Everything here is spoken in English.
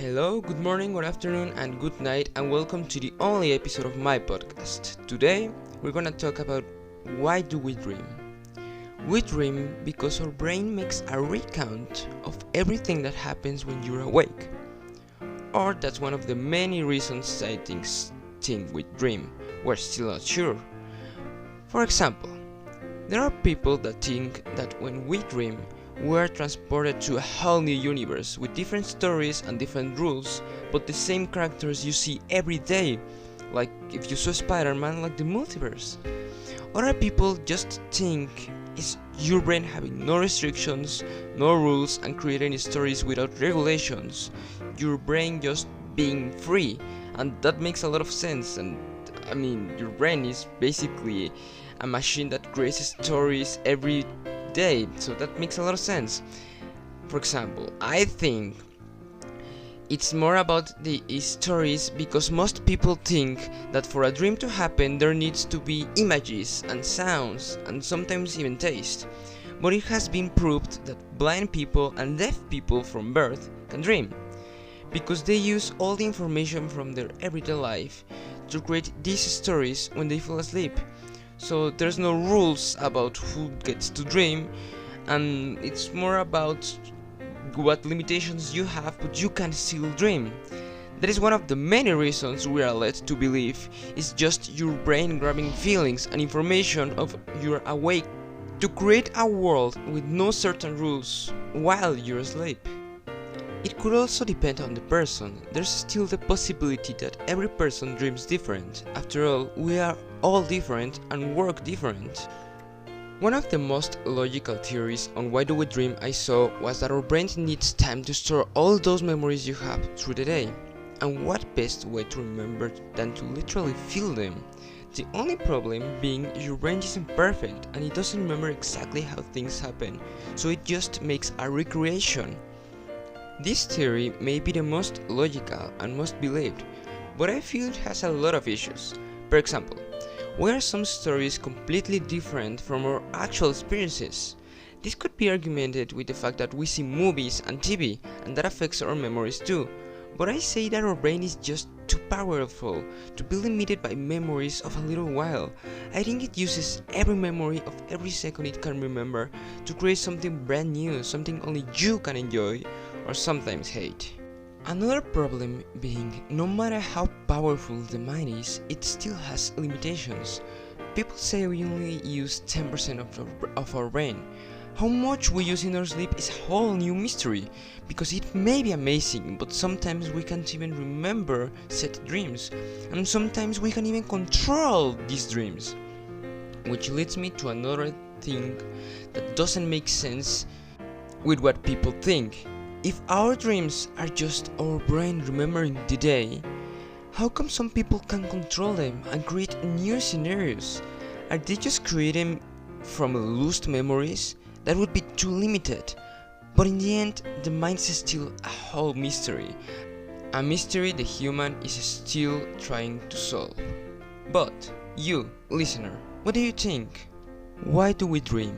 Hello, good morning, good afternoon, and good night, and welcome to the only episode of my podcast. Today, we're gonna talk about why do we dream. We dream because our brain makes a recount of everything that happens when you're awake. Or that's one of the many reasons scientists think we dream. We're still not sure. For example, there are people that think that when we dream, we are transported to a whole new universe with different stories and different rules, but the same characters you see every day, like if you saw Spider-Man, like the multiverse. Other people just think it's your brain having no restrictions, no rules, and creating stories without regulations. Your brain just being free, and that makes a lot of sense. And I mean, your brain is basically a machine that creates stories every day, so that makes a lot of sense. For example, I think it's more about the stories because most people think that for a dream to happen there needs to be images and sounds and sometimes even taste. But it has been proved that blind people and deaf people from birth can dream because they use all the information from their everyday life to create these stories when they fall asleep. So there's no rules about who gets to dream, and it's more about what limitations you have, but you can still dream. That is one of the many reasons we are led to believe it's just your brain grabbing feelings and information of you're awake to create a world with no certain rules while you're asleep. It could also depend on the person. There's still the possibility that every person dreams different. After all, we are all different and work different. One of the most logical theories on why do we dream I saw was that our brain needs time to store all those memories you have through the day. And what best way to remember than to literally feel them? The only problem being your brain isn't perfect and it doesn't remember exactly how things happen, so it just makes a recreation. This theory may be the most logical and most believed, but I feel it has a lot of issues. For example, why are some stories completely different from our actual experiences? This could be argumented with the fact that we see movies and TV, and that affects our memories too. But I say that our brain is just too powerful to be limited by memories of a little while. I think it uses every memory of every second it can remember to create something brand new, something only you can enjoy or sometimes hate. Another problem being, no matter how powerful the mind is, it still has limitations. People say we only use 10% of our brain. How much we use in our sleep is a whole new mystery, because it may be amazing, but sometimes we can't even remember set dreams, and sometimes we can even control these dreams. Which leads me to another thing that doesn't make sense with what people think. If our dreams are just our brain remembering the day, how come some people can control them and create new scenarios? Are they just creating from lost memories? That would be too limited. But in the end, the mind is still a whole mystery. A mystery the human is still trying to solve. But you, listener, what do you think? Why do we dream?